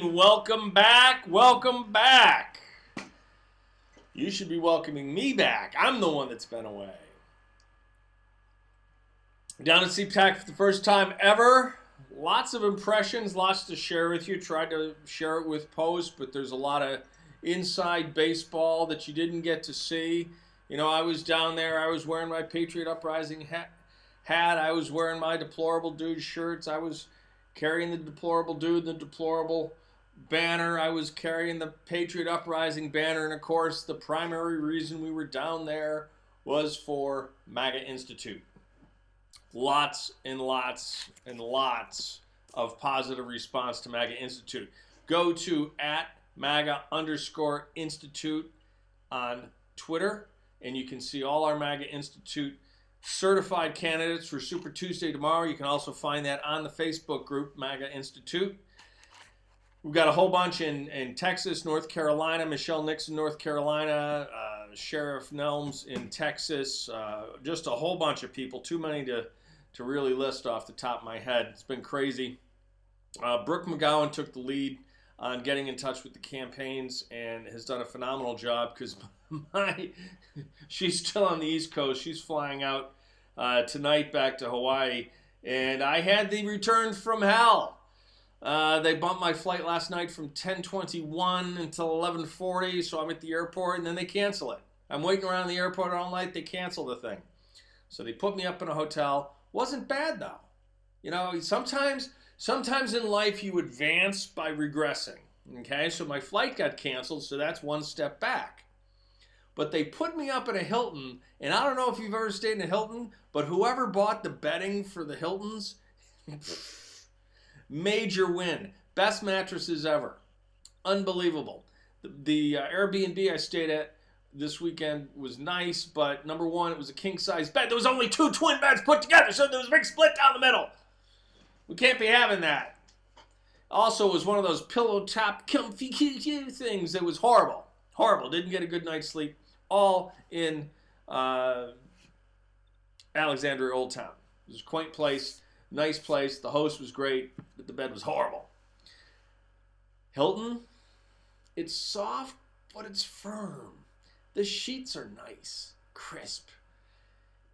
and welcome back. Welcome back. You should be welcoming me back. I'm the one that's been away. Down at CPAC for the first time ever. Lots of impressions, lots to share with you. Tried to share it with posts, but there's a lot of inside baseball that you didn't get to see. You know, I was down there. I was wearing my Patriot Uprising hat. I was wearing my Deplorable Dude shirts. I was carrying the Deplorable Dude, the Deplorable banner. I was carrying the Patriot Uprising banner. And, of course, the primary reason we were down there was for MAGA Institute. Lots and lots and lots of positive response to MAGA Institute. Go to @MAGA_Institute on Twitter, and you can see all our MAGA Institute certified candidates for Super Tuesday tomorrow. You can also find that on the Facebook group, MAGA Institute. We've got a whole bunch in Texas, North Carolina, Michelle Nixon, North Carolina, Sheriff Nelms in Texas, just a whole bunch of people, too many to really list off the top of my head. It's been crazy. Brooke McGowan took the lead on getting in touch with the campaigns and has done a phenomenal job because she's still on the East Coast. She's flying out tonight back to Hawaii. And I had the return from hell. They bumped my flight last night from 10:21 until 11:40, so I'm at the airport, and then they cancel it. I'm waiting around the airport all night. They cancel the thing. So they put me up in a hotel. Wasn't bad, though. You know, sometimes in life you advance by regressing. Okay, so my flight got canceled, so that's one step back. But they put me up in a Hilton, and I don't know if you've ever stayed in a Hilton, but whoever bought the bedding for the Hiltons, major win. Best mattresses ever. Unbelievable. The Airbnb I stayed at this weekend was nice, but number one, it was a king-size bed. There was only 2 twin beds put together, so there was a big split down the middle. We can't be having that. Also, it was one of those pillow top comfy things that was horrible. Horrible. Didn't get a good night's sleep. All in Alexandria Old Town. It was a quaint place, nice place. The host was great, but the bed was horrible. Hilton, it's soft, but it's firm. The sheets are nice, crisp,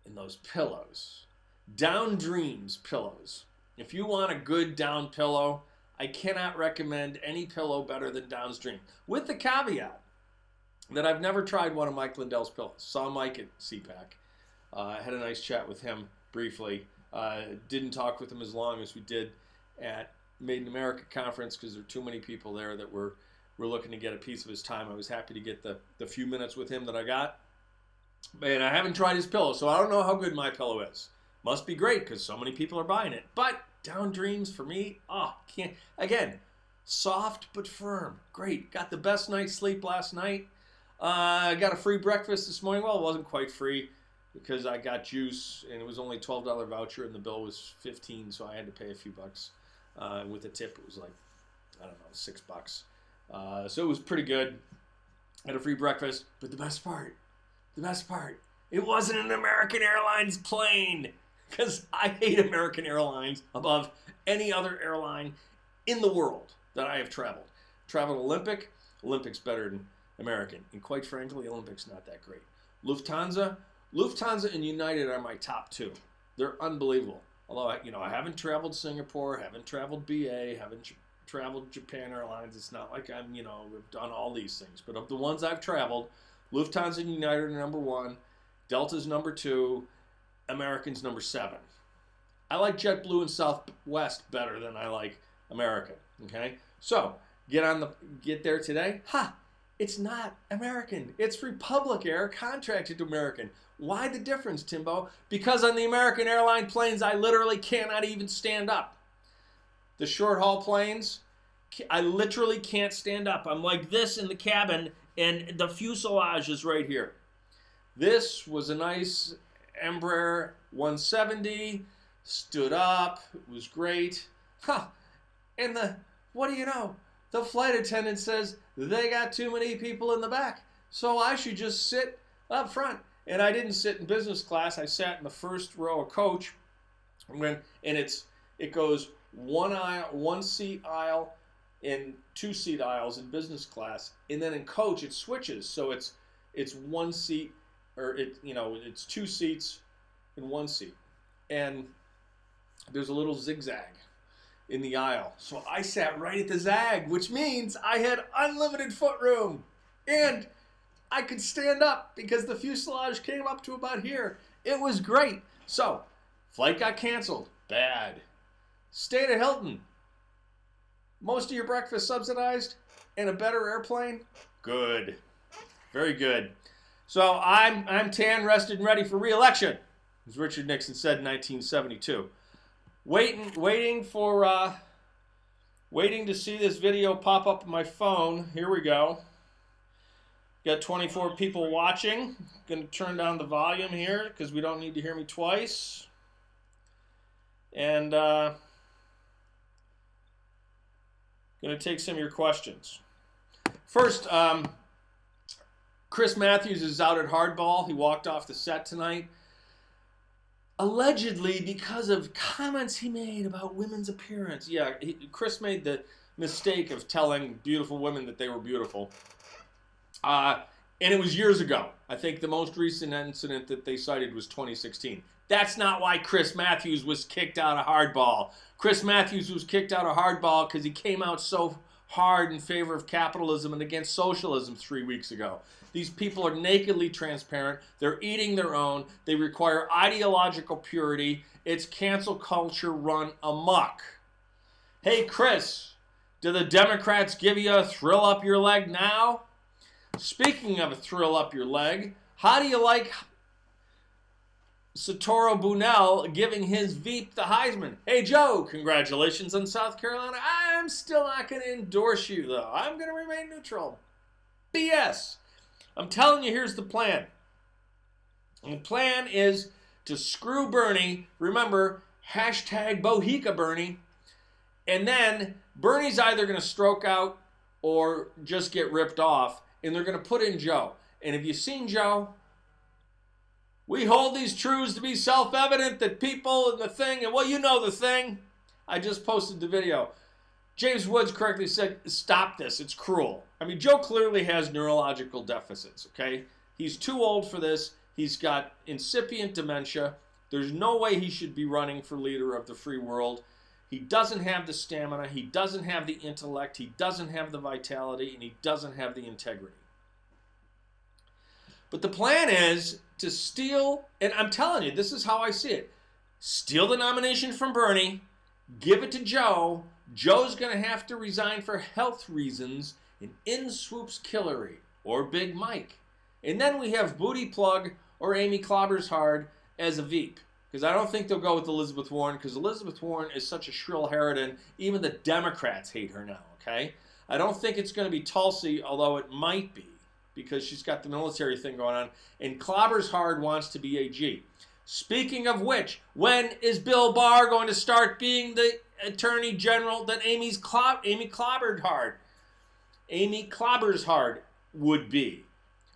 and those pillows. Down Dreams pillows. If you want a good down pillow, I cannot recommend any pillow better than Down's Dream. With the caveat that I've never tried one of Mike Lindell's pillows. Saw Mike at CPAC. Had a nice chat with him briefly. Didn't talk with him as long as we did at Made in America conference because there were too many people there that were looking to get a piece of his time. I was happy to get the few minutes with him that I got. And I haven't tried his pillow, so I don't know how good my pillow is. Must be great because so many people are buying it. But Down Dreams for me, can't. Again, soft but firm. Great. Got the best night's sleep last night. I got a free breakfast this morning. Well, it wasn't quite free because I got juice and it was only a $12 voucher and the bill was $15, so I had to pay a few bucks. With a tip, it was like, I don't know, $6. So it was pretty good. Had a free breakfast, but the best part, it wasn't an American Airlines plane because I hate American Airlines above any other airline in the world that I have traveled. Traveled Olympic's better than American, and quite frankly, Olympic's not that great. Lufthansa and United are my top 2. They're unbelievable. Although I haven't traveled Singapore, haven't traveled BA, haven't traveled Japan Airlines. It's not like I've done all these things. But of the ones I've traveled, Lufthansa and United are number 1, Delta's number 2, American's number 7. I like JetBlue and Southwest better than I like American. Okay, so get there today. It's not American. It's Republic Air contracted to American. Why the difference, Timbo? Because on the American airline planes, I literally cannot even stand up. The short haul planes, I literally can't stand up. I'm like this in the cabin, and the fuselage is right here. This was a nice Embraer 170, stood up, it was great. And what do you know? The flight attendant says they got too many people in the back, so I should just sit up front. And I didn't sit in business class. I sat in the first row of coach, and it goes one seat aisle in 2-seat aisles in business class, and then in coach it switches, so it's 1 seat, or it's 2 seats in 1 seat, and there's a little zigzag in the aisle. So I sat right at the zag, which means I had unlimited foot room, and I could stand up because the fuselage came up to about here. It was great. So flight got canceled. Bad. Stayed at Hilton. Most of your breakfast subsidized, and a better airplane. Good. Very good. So I'm tan, rested, and ready for re-election, as Richard Nixon said in 1972. Waiting to see this video pop up on my phone. Here we go. Got 24 people watching. Going to turn down the volume here because we don't need to hear me twice. And going to take some of your questions. First, Chris Matthews is out at hardball. He walked off the set tonight. Allegedly because of comments he made about women's appearance. Yeah, Chris made the mistake of telling beautiful women that they were beautiful. And it was years ago. I think the most recent incident that they cited was 2016. That's not why Chris Matthews was kicked out of hardball. Chris Matthews was kicked out of hardball because he came out so hard in favor of capitalism and against socialism 3 weeks ago. These people are nakedly transparent. They're eating their own. They require ideological purity. It's cancel culture run amok. Hey, Chris, do the Democrats give you a thrill up your leg now? Speaking of a thrill up your leg, how do you like Satoru Bunell giving his Veep the Heisman? Hey, Joe, congratulations on South Carolina. I'm still not going to endorse you, though. I'm going to remain neutral. BS. I'm telling you, here's the plan. And the plan is to screw Bernie. Remember, hashtag Bohica Bernie. And then Bernie's either going to stroke out or just get ripped off. And they're going to put in Joe. And have you seen Joe? We hold these truths to be self-evident that people and the thing, and well, you know the thing. I just posted the video. James Woods correctly said, stop this, it's cruel. I mean, Joe clearly has neurological deficits, okay? He's too old for this. He's got incipient dementia. There's no way he should be running for leader of the free world. He doesn't have the stamina. He doesn't have the intellect. He doesn't have the vitality, and he doesn't have the integrity. But the plan is to steal, and I'm telling you, this is how I see it. Steal the nomination from Bernie, give it to Joe. Joe's going to have to resign for health reasons, and in swoops Hillary or Big Mike. And then we have Booty Plug or Amy Klobuchar as a Veep. Because I don't think they'll go with Elizabeth Warren, because Elizabeth Warren is such a shrill harridan. Even the Democrats hate her now, okay? I don't think it's going to be Tulsi, although it might be, because she's got the military thing going on. And Klobuchar wants to be AG. Speaking of which, when is Bill Barr going to start being the Attorney General that Amy Klobuchar would be?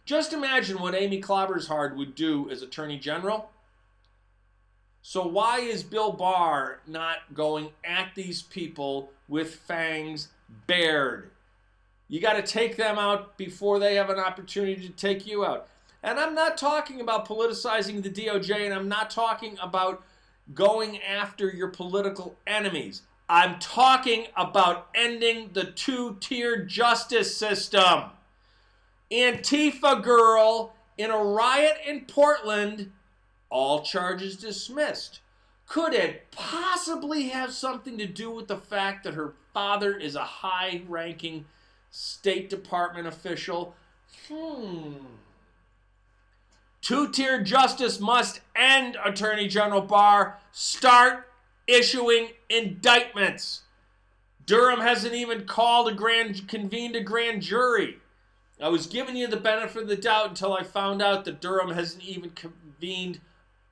Just imagine what Amy Klobuchar would do as Attorney General. So why is Bill Barr not going at these people with fangs bared? You got to take them out before they have an opportunity to take you out. And I'm not talking about politicizing the DOJ, and I'm not talking about going after your political enemies. I'm talking about ending the two-tier justice system. Antifa girl in a riot in Portland, all charges dismissed. Could it possibly have something to do with the fact that her father is a high-ranking State Department official? Two-tier justice must end, Attorney General Barr. Start issuing indictments. Durham hasn't even convened a grand jury. I was giving you the benefit of the doubt until I found out that Durham hasn't even convened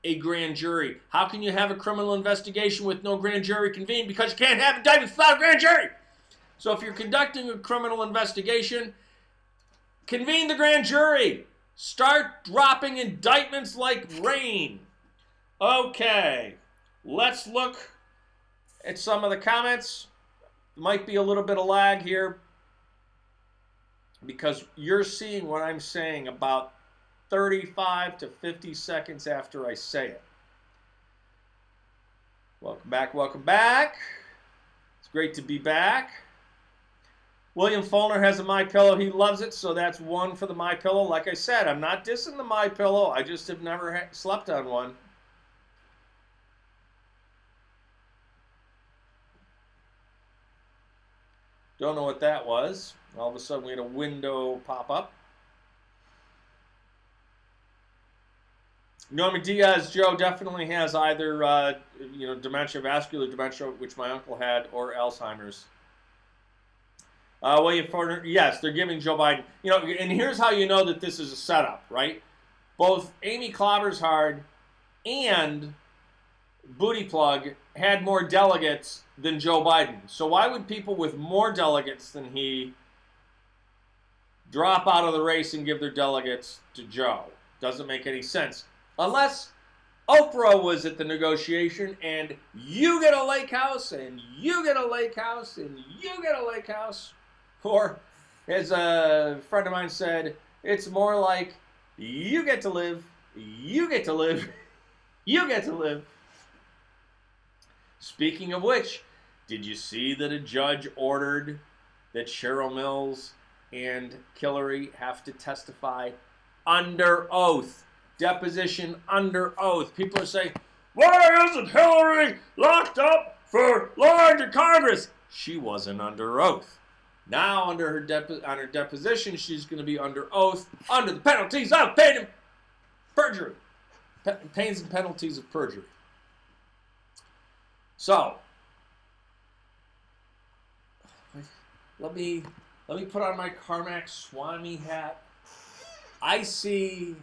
a grand jury. How can you have a criminal investigation with no grand jury convened? Because you can't have indictments without a grand jury. So if you're conducting a criminal investigation, convene the grand jury. Start dropping indictments like rain. Okay, let's look at some of the comments. might be a little bit of lag here because you're seeing what I'm saying about 35 to 50 seconds after I say it. Welcome back, welcome back. It's great to be back. William Fulner has a MyPillow. He loves it, so that's one for the MyPillow. Like I said, I'm not dissing the MyPillow. I just have never slept on one. Don't know what that was. All of a sudden, we had a window pop up. Norman Diaz, Joe definitely has either, dementia, vascular dementia, which my uncle had, or Alzheimer's. William Forner, yes, they're giving Joe Biden. And here's how you know that this is a setup, right? Both Amy Klobuchar and Booty Plug had more delegates than Joe Biden. So why would people with more delegates than he drop out of the race and give their delegates to Joe? Doesn't make any sense. Unless Oprah was at the negotiation and you get a lake house and you get a lake house and you get a lake house. Or, as a friend of mine said, it's more like you get to live, you get to live, you get to live. Speaking of which, did you see that a judge ordered that Cheryl Mills and Hillary have to testify under oath? Deposition under oath. People are saying, why isn't Hillary locked up for lying to Congress? She wasn't under oath. Now, under her deposition, she's going to be under oath under the penalties of perjury. Pains and penalties of perjury. So, let me put on my Carmack Swami hat. I see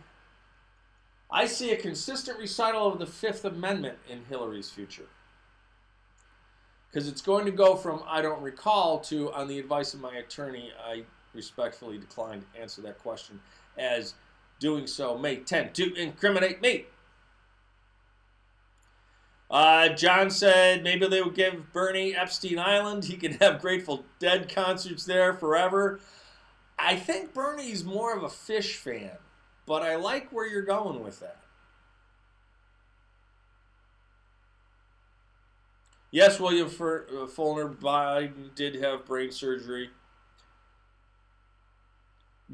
a consistent recital of the Fifth Amendment in Hillary's future. Because it's going to go from I don't recall to on the advice of my attorney, I respectfully decline to answer that question, as doing so may tend to incriminate me. John said maybe they would give Bernie Epstein Island. He can have Grateful Dead concerts there forever. I think Bernie's more of a Fish fan, but I like where you're going with that. Yes, William Fulner, Biden did have brain surgery.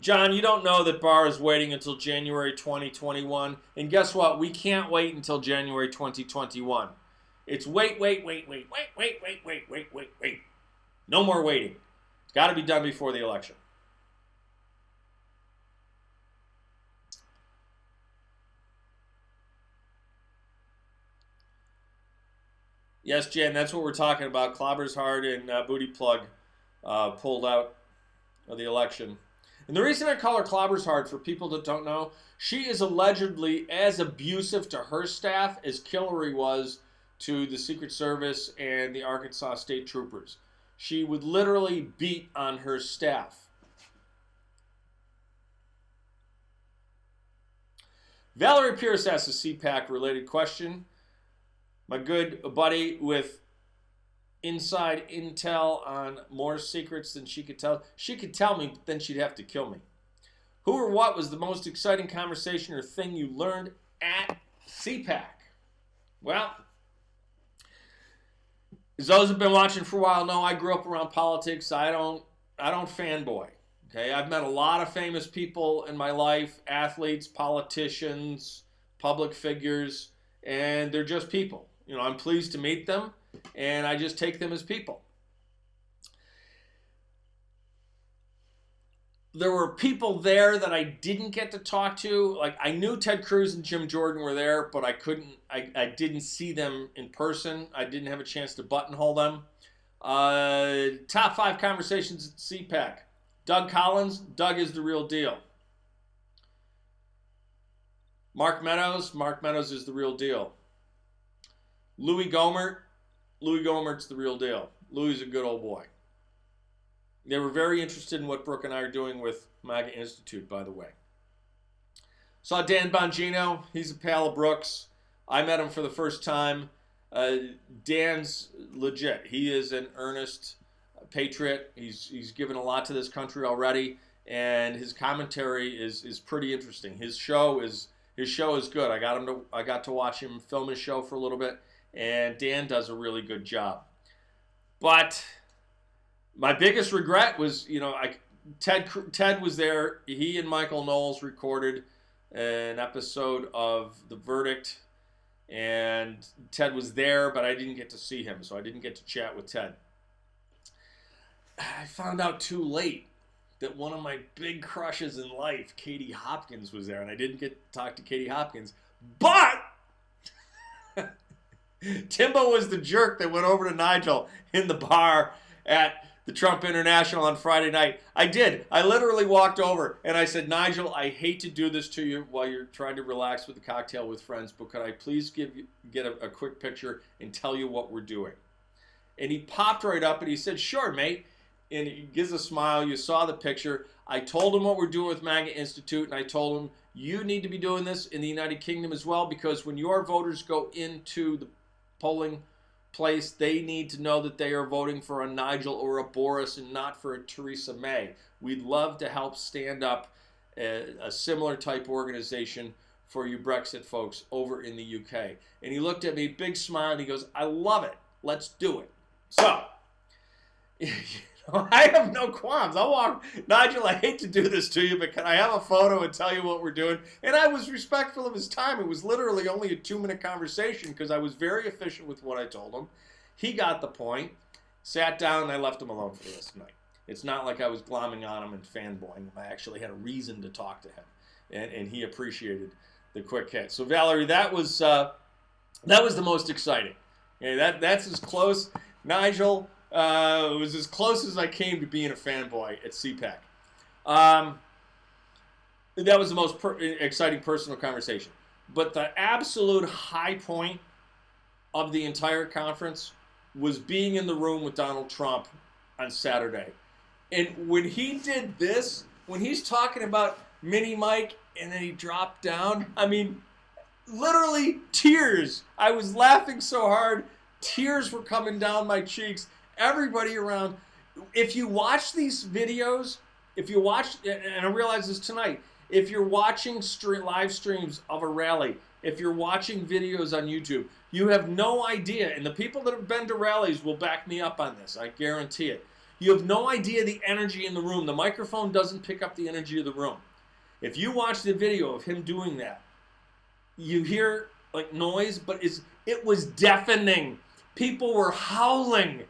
John, you don't know that Barr is waiting until January 2021. And guess what? We can't wait until January 2021. It's wait. No more waiting. It's got to be done before the election. Yes, Jan, that's what we're talking about. Clobber's Hard and Booty Plug pulled out of the election. And the reason I call her Clobber's Hard, for people that don't know, she is allegedly as abusive to her staff as Hillary was to the Secret Service and the Arkansas State Troopers. She would literally beat on her staff. Valerie Pierce asks a CPAC related question. My good buddy with inside intel on more secrets than she could tell. She could tell me, but then she'd have to kill me. Who or what was the most exciting conversation or thing you learned at CPAC? Well, as those who've been watching for a while know, I grew up around politics. I don't fanboy. Okay, I've met a lot of famous people in my life, athletes, politicians, public figures, and they're just people. I'm pleased to meet them, and I just take them as people. There were people there that I didn't get to talk to. Like, I knew Ted Cruz and Jim Jordan were there, but I didn't see them in person. I didn't have a chance to buttonhole them. Top 5 conversations at CPAC. Doug Collins. Doug is the real deal. Mark Meadows. Mark Meadows is the real deal. Louis Gohmert. Louis Gohmert's the real deal. Louis is a good old boy. They were very interested in what Brooke and I are doing with MAGA Institute, by the way. Saw Dan Bongino. He's a pal of Brooke's. I met him for the first time. Dan's legit. He is an earnest patriot. He's given a lot to this country already, and his commentary is pretty interesting. His show is good. I got to watch him film his show for a little bit, and Dan does a really good job. But my biggest regret was, Ted was there. He and Michael Knowles recorded an episode of The Verdict, and Ted was there, but I didn't get to see him, so I didn't get to chat with Ted. I found out too late that one of my big crushes in life, Katie Hopkins, was there, and I didn't get to talk to Katie Hopkins, but Timbo was the jerk that went over to Nigel in the bar at the Trump International on Friday night. I did. I literally walked over and I said, Nigel, I hate to do this to you while you're trying to relax with a cocktail with friends, but could I please get a quick picture and tell you what we're doing? And he popped right up and he said, sure, mate. And he gives a smile. You saw the picture. I told him what we're doing with MAGA Institute, and I told him you need to be doing this in the United Kingdom as well, because when your voters go into the polling place, they need to know that they are voting for a Nigel or a Boris and not for a Theresa May. We'd love to help stand up a similar type organization for you Brexit folks over in the UK. And he looked at me, big smile, and he goes, I love it. Let's do it. So, I have no qualms. I'll walk, Nigel, I hate to do this to you, but can I have a photo and tell you what we're doing? And I was respectful of his time. It was literally only a 2-minute conversation because I was very efficient with what I told him. He got the point, sat down, and I left him alone for the rest of the night. It's not like I was glomming on him and fanboying him. I actually had a reason to talk to him, and he appreciated the quick hit. So, Valerie, that was the most exciting. Okay, that's as close. Nigel, it was as close as I came to being a fanboy at CPAC. That was the most exciting personal conversation. But the absolute high point of the entire conference was being in the room with Donald Trump on Saturday. And when he did this, when he's talking about Mini Mike and then he dropped down, I mean, literally tears. I was laughing so hard, tears were coming down my cheeks. Everybody around, if you watch these videos, and I realize this tonight, if you're watching live streams of a rally, if you're watching videos on YouTube, you have no idea, and the people that have been to rallies will back me up on this, I guarantee it. You have no idea the energy in the room. The microphone doesn't pick up the energy of the room. If you watch the video of him doing that, you hear like noise, but it was deafening. People were howling.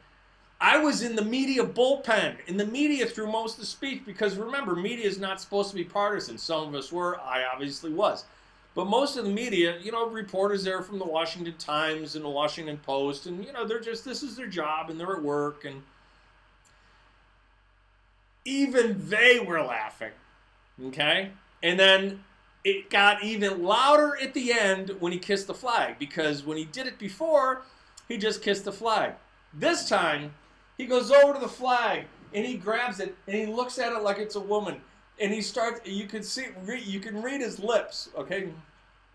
I was in the media bullpen, in the media through most of the speech, because remember, media is not supposed to be partisan. Some of us were, I obviously was. But most of the media, reporters there from the Washington Times and the Washington Post, and, this is their job, and they're at work, and even they were laughing, okay? And then it got even louder at the end when he kissed the flag, because when he did it before, he just kissed the flag. This time, he goes over to the flag, and he grabs it, and he looks at it like it's a woman. And he starts, you can read his lips, okay?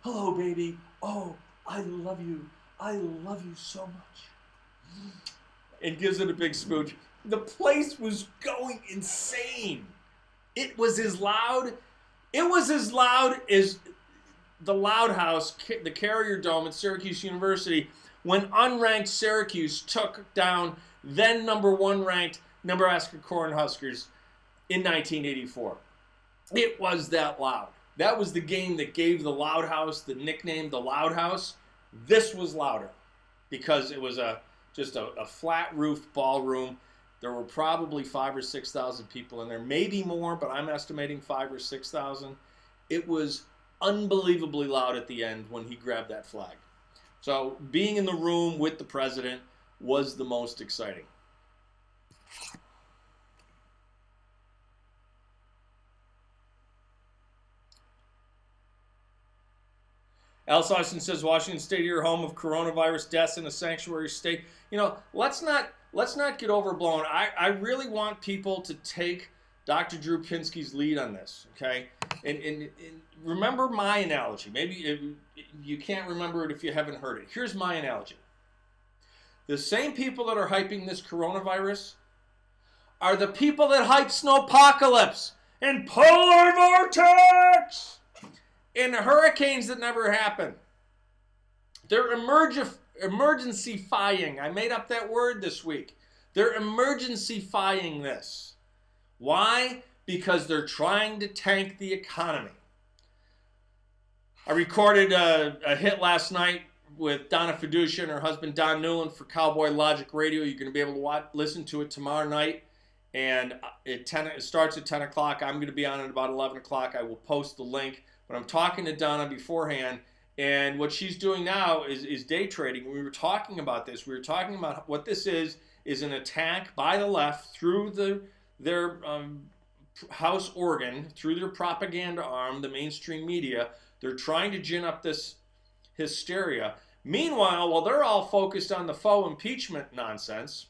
Hello, baby. Oh, I love you. I love you so much. And gives it a big smooch. The place was going insane. It was as loud as the Loud House, the Carrier Dome at Syracuse University, when unranked Syracuse took down then number 1 ranked Nebraska Cornhuskers in 1984. It was that loud. That was the game that gave the Loud House the nickname the Loud House. This was louder because it was just a flat roofed ballroom. There were probably 5,000 or 6,000 people in there, maybe more, but I'm estimating 5,000 or 6,000. It was unbelievably loud at the end when he grabbed that flag. So being in the room with the president was the most exciting. Al Sossin says, Washington State, your home of coronavirus deaths in a sanctuary state. Let's not get overblown. I really want people to take Dr. Drew Pinsky's lead on this, okay? And remember my analogy. Maybe you can't remember it if you haven't heard it. Here's my analogy. The same people that are hyping this coronavirus are the people that hype snowpocalypse and polar vortex and hurricanes that never happen. They're emergency-fying. I made up that word this week. They're emergency-fying this. Why? Because they're trying to tank the economy. I recorded a hit last night with Donna Fiducia and her husband Don Newland for Cowboy Logic Radio. You're going to be able to listen to it tomorrow night. And it starts at 10 o'clock. I'm going to be on at about 11 o'clock. I will post the link. But I'm talking to Donna beforehand. And what she's doing now is day trading. We were talking about this. We were talking about what this is an attack by the left through their house organ, through their propaganda arm, the mainstream media. They're trying to gin up this hysteria. Meanwhile, while they're all focused on the faux impeachment nonsense,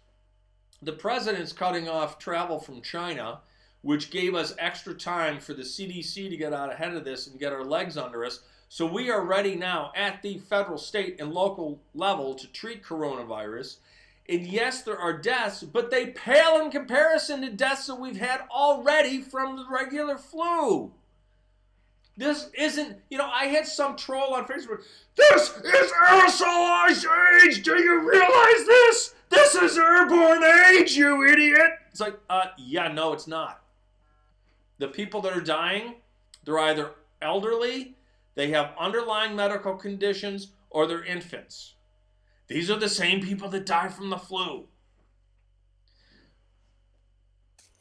the president's cutting off travel from China, which gave us extra time for the CDC to get out ahead of this and get our legs under us. So we are ready now at the federal, state, and local level to treat coronavirus. And yes, there are deaths, but they pale in comparison to deaths that we've had already from the regular flu. This isn't, I had some troll on Facebook. This is aerosolized AIDS. Do you realize this? This is airborne AIDS, you idiot. It's like, yeah, no, it's not. The people that are dying, they're either elderly, they have underlying medical conditions, or they're infants. These are the same people that die from the flu.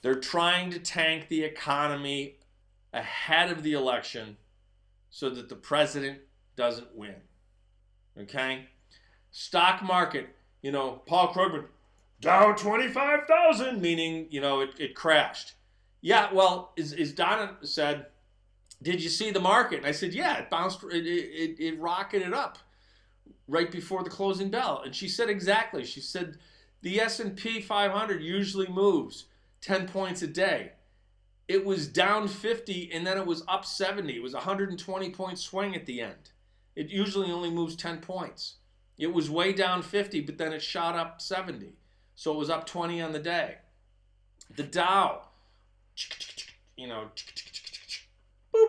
They're trying to tank the economy ahead of the election so that the president doesn't win. Okay? Stock market, Paul Krugman, down 25,000, meaning, it crashed. Yeah, well, as Donna said, did you see the market? And I said, yeah, it bounced, it rocketed up right before the closing bell. And she said exactly. She said the S&P 500 usually moves 10 points a day. It was down 50 and then it was up 70. It was a 120-point swing at the end. It usually only moves 10 points. It was way down 50, but then it shot up 70. So it was up 20 on the day. The Dow, boop,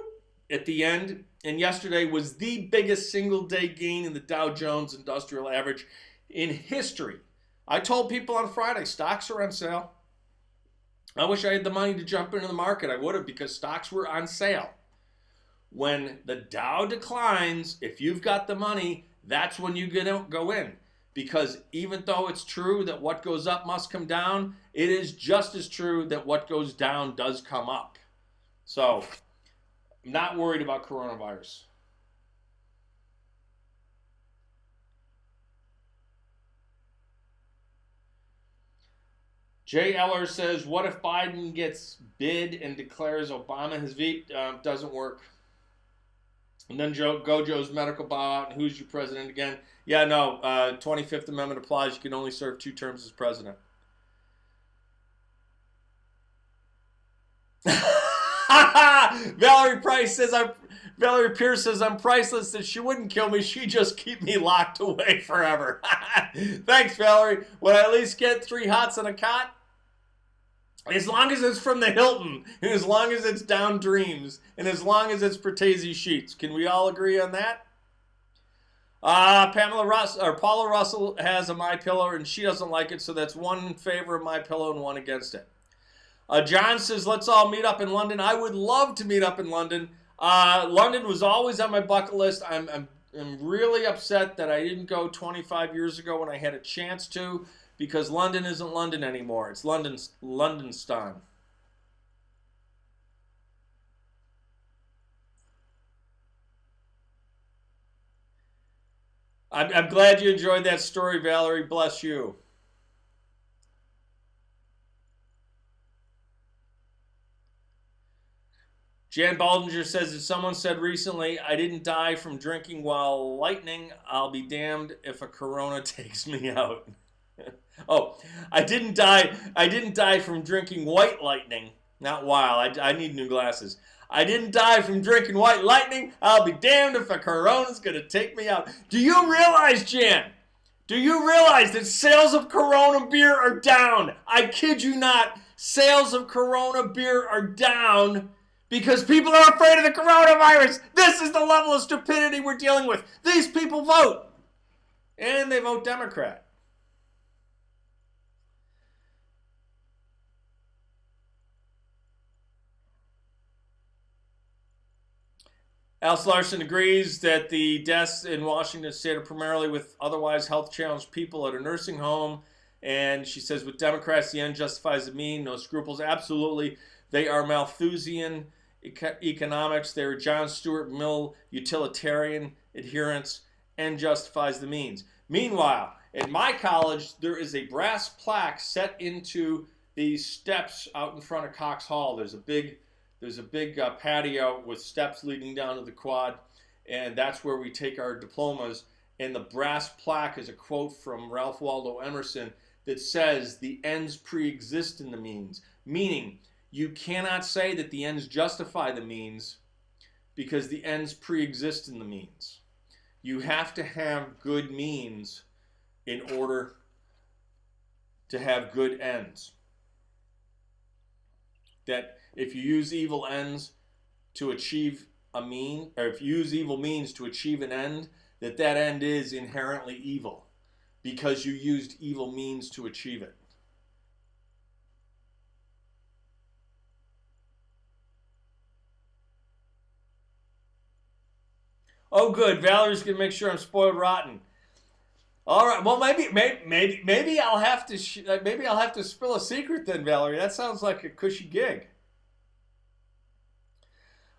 at the end, and yesterday was the biggest single-day gain in the Dow Jones Industrial Average in history. I told people on Friday, stocks are on sale. I wish I had the money to jump into the market. I would have, because stocks were on sale. When the Dow declines, if you've got the money, that's when you go in. Because even though it's true that what goes up must come down, it is just as true that what goes down does come up. So, I'm not worried about coronavirus. Jay Eller says, what if Biden gets bid and declares Obama his VP? Doesn't work. And then Gojo's medical bow out, and who's your president again? Yeah, no, 25th Amendment applies. You can only serve 2 terms as president. Valerie Pierce says, I'm priceless, that she wouldn't kill me. She'd just keep me locked away forever. Thanks, Valerie. Would I at least get 3 hots and a cot? As long as it's from the Hilton, and as long as it's Down Dreams, and as long as it's Pertese sheets. Can we all agree on that? Paula Russell has a MyPillow, and she doesn't like it, so that's 1 in favor of MyPillow and 1 against it. John says, let's all meet up in London. I would love to meet up in London. London was always on my bucket list. I'm really upset that I didn't go 25 years ago when I had a chance to, because London isn't London anymore. It's Londonstan. I'm glad you enjoyed that story, Valerie. Bless you. Jan Baldinger says, as someone said recently, I didn't die from drinking while lightning. I'll be damned if a corona takes me out. Oh, I didn't die from drinking white lightning. Not while. I need new glasses. I didn't die from drinking white lightning. I'll be damned if a corona's going to take me out. Do you realize, Jan? Do you realize that sales of Corona beer are down? I kid you not. Sales of Corona beer are down because people are afraid of the coronavirus. This is the level of stupidity we're dealing with. These people vote. And they vote Democrat. Alice Larson agrees that the deaths in Washington state are primarily with otherwise health-challenged people at a nursing home. And she says, with Democrats, the end justifies the mean. No scruples. Absolutely. They are Malthusian economics. They are John Stuart Mill utilitarian adherents. End justifies the means. Meanwhile, at my college, there is a brass plaque set into the steps out in front of Cox Hall. There's a big patio with steps leading down to the quad, and that's where we take our diplomas. And the brass plaque is a quote from Ralph Waldo Emerson that says, the ends pre-exist in the means. Meaning, you cannot say that the ends justify the means because the ends pre-exist in the means. You have to have good means in order to have good ends. That if you use evil ends to achieve a mean, or if you use evil means to achieve an end, that end is inherently evil because you used evil means to achieve it. Oh, good. Valerie's gonna make sure I'm spoiled rotten. All right. Well, maybe I'll have to maybe I'll have to spill a secret then, Valerie. That sounds like a cushy gig.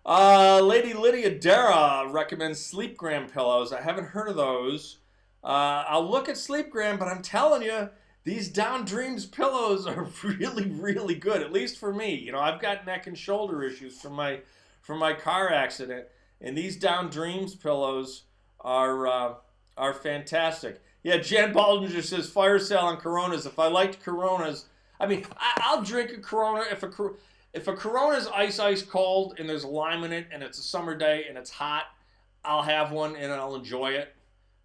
Lady Lydia Dara recommends Sleepgram pillows. I haven't heard of those. I'll look at Sleepgram, but I'm telling you, these Down Dreams pillows are really, really good. At least for me. You know, I've got neck and shoulder issues from my car accident, and these Down Dreams pillows are fantastic. Yeah, Jan Baldinger says fire sale on Coronas. If I liked Coronas, I mean, I'll drink a Corona if a Corona's ice cold and there's lime in it and it's a summer day and it's hot, I'll have one and I'll enjoy it.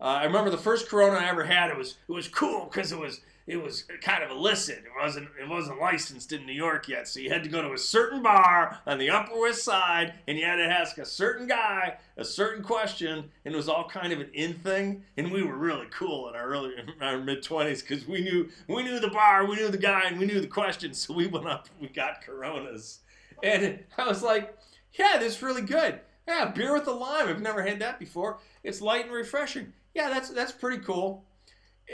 I remember the first Corona I ever had. It was cool because it was kind of illicit. It wasn't licensed in New York yet, so you had to go to a certain bar on the Upper West Side and you had to ask a certain guy a certain question, and it was all kind of an in thing. And we were really cool in our mid-20s because we knew the bar, we knew the guy, and we knew the questions. So we went up and we got Coronas, and I was like, yeah, this is really good. Yeah, beer with a lime. I've never had that before. It's light and refreshing. Yeah, that's pretty cool.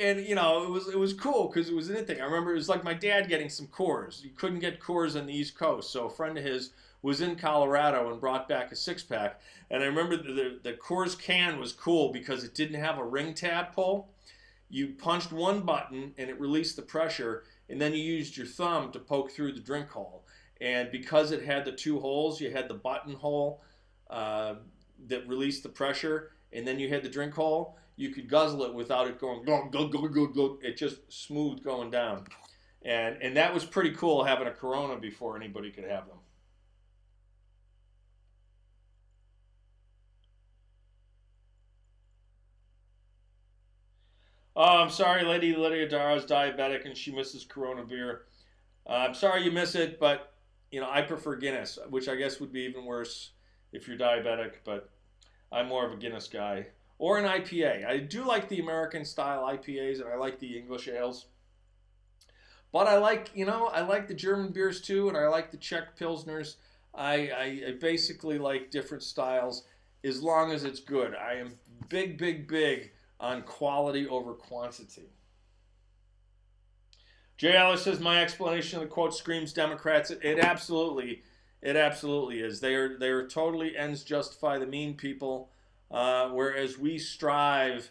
And you know, it was cool because it was an in thing. I remember it was like my dad getting some Coors. You couldn't get Coors on the East Coast, so a friend of his was in Colorado and brought back a 6-pack. And I remember the Coors can was cool because it didn't have a ring tab pull. You punched one button and it released the pressure, and then you used your thumb to poke through the drink hole. And because it had the two holes, you had the button hole that released the pressure, and then you had the drink hole. You could guzzle it without it going go go go go go. It just smooth going down, and that was pretty cool having a Corona before anybody could have them. Oh, I'm sorry, Lady Lydia Dara's diabetic and she misses Corona beer. I'm sorry you miss it, but you know I prefer Guinness, which I guess would be even worse if you're diabetic. But I'm more of a Guinness guy. Or an IPA. I do like the American style IPAs, and I like the English ales. But I like the German beers too, and I like the Czech Pilsners. I basically like different styles as long as it's good. I am big on quality over quantity. Jay Ellis says my explanation of the quote screams Democrats. It absolutely is. They are totally ends justify the mean people. Whereas we strive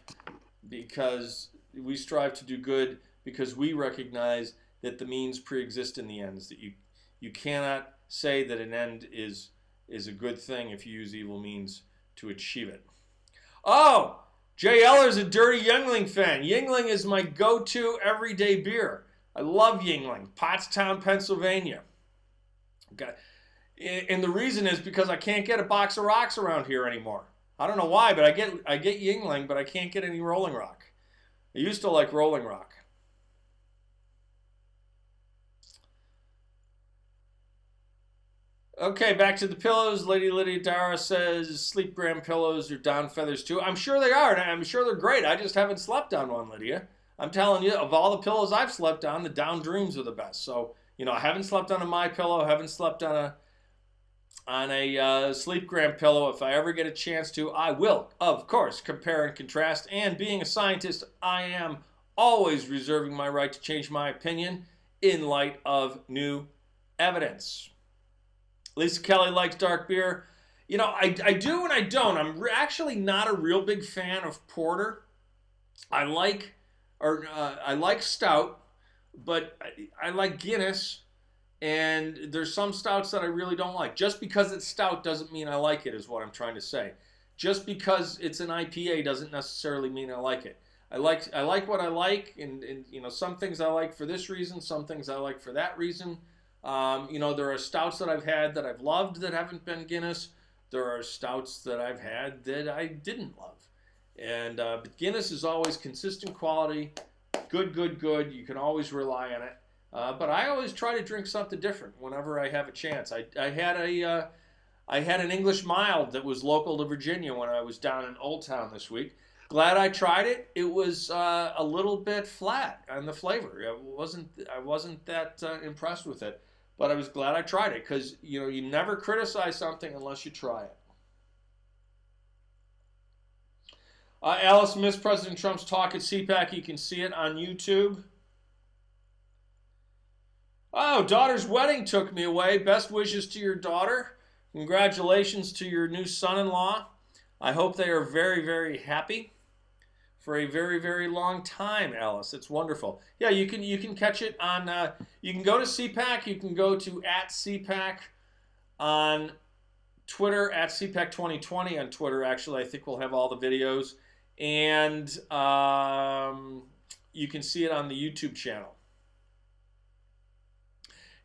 to do good because we recognize that the means pre-exist in the ends. That you cannot say that an end is a good thing if you use evil means to achieve it. Oh, Jay Eller's a dirty Yuengling fan. Yuengling is my go-to everyday beer. I love Yuengling, Pottstown, Pennsylvania. Okay. And the reason is because I can't get a box of rocks around here anymore. I don't know why, but I get Yuengling, but I can't get any Rolling Rock. I used to like Rolling Rock. Okay, back to the pillows. Lady Lydia Dara says Sleepgram pillows are down feathers too. I'm sure they are, and I'm sure they're great. I just haven't slept on one, Lydia. I'm telling you, of all the pillows I've slept on, the Down Dreams are the best. So, I haven't slept on a My Pillow, haven't slept on a Sleepgram pillow. If I ever get a chance to, I will, of course, compare and contrast. And being a scientist, I am always reserving my right to change my opinion in light of new evidence. Lisa Kelly likes dark beer. I do and I don't. I'm actually not a real big fan of porter. I like stout, but I like Guinness. And there's some stouts that I really don't like. Just because it's stout doesn't mean I like it, is what I'm trying to say. Just because it's an IPA doesn't necessarily mean I like it. I like what I like, and some things I like for this reason, some things I like for that reason. There are stouts that I've had that I've loved that haven't been Guinness. There are stouts that I've had that I didn't love. And but Guinness is always consistent quality, good. You can always rely on it. But I always try to drink something different whenever I have a chance. I had an English mild that was local to Virginia when I was down in Old Town this week. Glad I tried it. It was a little bit flat on the flavor. I wasn't that impressed with it, but I was glad I tried it because you never criticize something unless you try it. Alice missed President Trump's talk at CPAC. You can see it on YouTube. Oh, daughter's wedding took me away. Best wishes to your daughter. Congratulations to your new son-in-law. I hope they are very, very happy for a very, very long time, Alice. It's wonderful. Yeah, you can catch it on, you can go to CPAC. You can go to @CPAC on Twitter, @CPAC 2020 on Twitter. Actually, I think we'll have all the videos. And you can see it on the YouTube channel.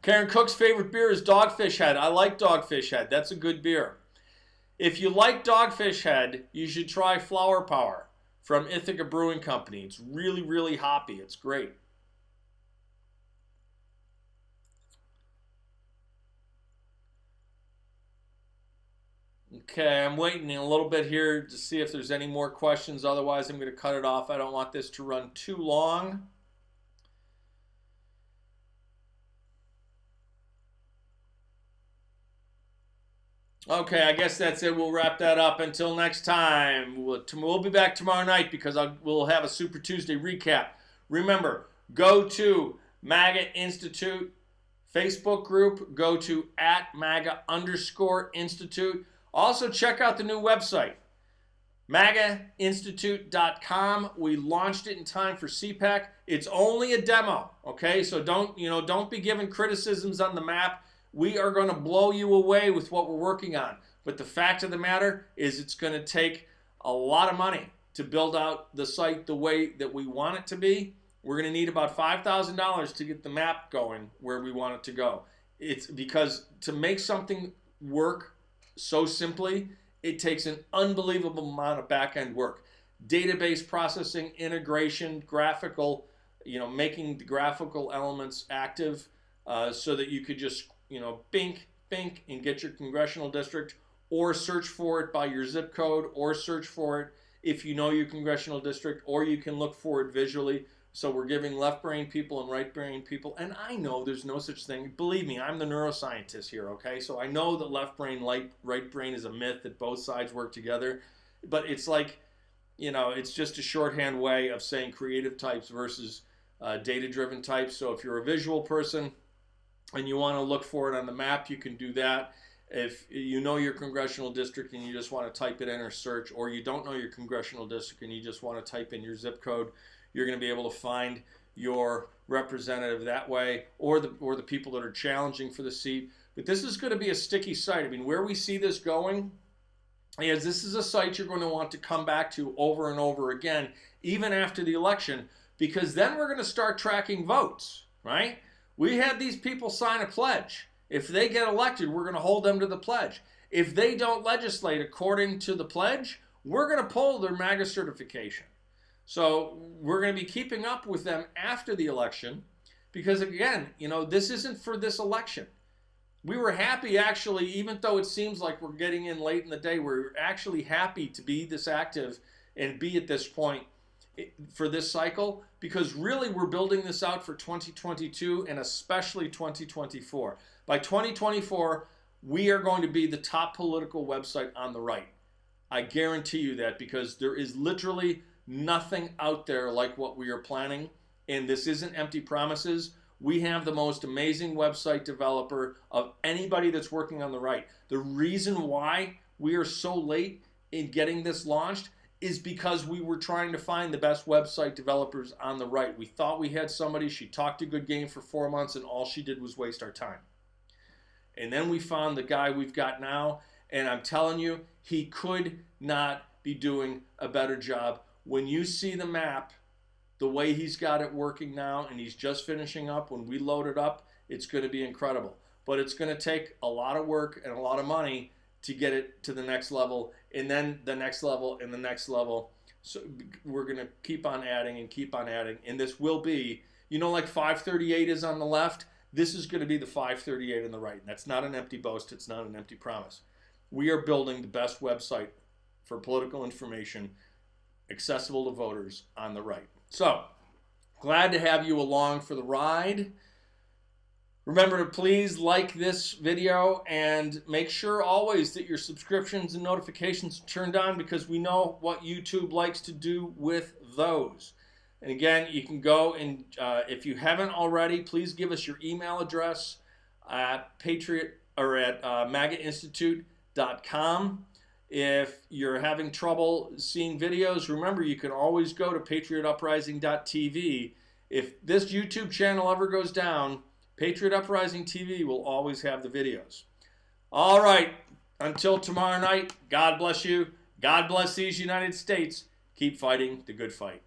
Karen Cook's favorite beer is Dogfish Head. I like Dogfish Head. That's a good beer. If you like Dogfish Head, you should try Flower Power from Ithaca Brewing Company. It's really, really hoppy. It's great. Okay, I'm waiting a little bit here to see if there's any more questions. Otherwise, I'm going to cut it off. I don't want this to run too long. Okay, I guess that's it. We'll wrap that up. Until next time, we'll be back tomorrow night because we'll have a Super Tuesday recap. Remember, go to MAGA Institute Facebook group. Go to @MAGA_Institute. Also, check out the new website, MAGAinstitute.com. We launched it in time for CPAC. It's only a demo, okay? So don't be giving criticisms on the map. We are going to blow you away with what we're working on. But the fact of the matter is it's going to take a lot of money to build out the site the way that we want it to be. We're going to need about $5,000 to get the map going where we want it to go. It's because to make something work so simply, it takes an unbelievable amount of back-end work. Database processing, integration, graphical, making the graphical elements active so that you could just bink, and get your congressional district, or search for it by your zip code, or search for it if you know your congressional district, or you can look for it visually. So we're giving left brain people and right brain people, and I know there's no such thing. Believe me, I'm the neuroscientist here, okay? So I know that left brain, right brain is a myth, that both sides work together. But it's like, it's just a shorthand way of saying creative types versus data-driven types. So if you're a visual person, and you want to look for it on the map, you can do that. If you know your congressional district and you just want to type it in or search, or you don't know your congressional district and you just want to type in your zip code, you're going to be able to find your representative that way, or the people that are challenging for the seat. But this is going to be a sticky site. I mean, where we see this going is this is a site you're going to want to come back to over and over again, even after the election, because then we're going to start tracking votes, right? We had these people sign a pledge. If they get elected, we're going to hold them to the pledge. If they don't legislate according to the pledge, we're going to pull their MAGA certification. So we're going to be keeping up with them after the election because, again, this isn't for this election. We were happy, actually, even though it seems like we're getting in late in the day, we're actually happy to be this active and be at this point for this cycle, because really we're building this out for 2022 and especially 2024. By 2024, we are going to be the top political website on the right. I guarantee you that, because there is literally nothing out there like what we are planning, and this isn't empty promises. We have the most amazing website developer of anybody that's working on the right. The reason why we are so late in getting this launched is because we were trying to find the best website developers on the right. We thought we had somebody. She talked a good game for 4 months, and all she did was waste our time. And then we found the guy we've got now, and I'm telling you, he could not be doing a better job. When you see the map, the way he's got it working now, and he's just finishing up, when we load it up, it's going to be incredible. But it's going to take a lot of work and a lot of money to get it to the next level, and then the next level, and the next level. So we're going to keep on adding and keep on adding, and this will be, you know, like 538 is on the left, this is going to be the 538 on the right. And that's not an empty boast, it's not an empty promise. We are building the best website for political information accessible to voters on the right. So, glad to have you along for the ride. Remember to please like this video, and make sure always that your subscriptions and notifications are turned on, because we know what YouTube likes to do with those. And again, you can go and if you haven't already, please give us your email address at MAGAinstitute.com. If you're having trouble seeing videos, remember you can always go to patriotuprising.tv. If this YouTube channel ever goes down, Patriot Uprising TV will always have the videos. All right, until tomorrow night, God bless you. God bless these United States. Keep fighting the good fight.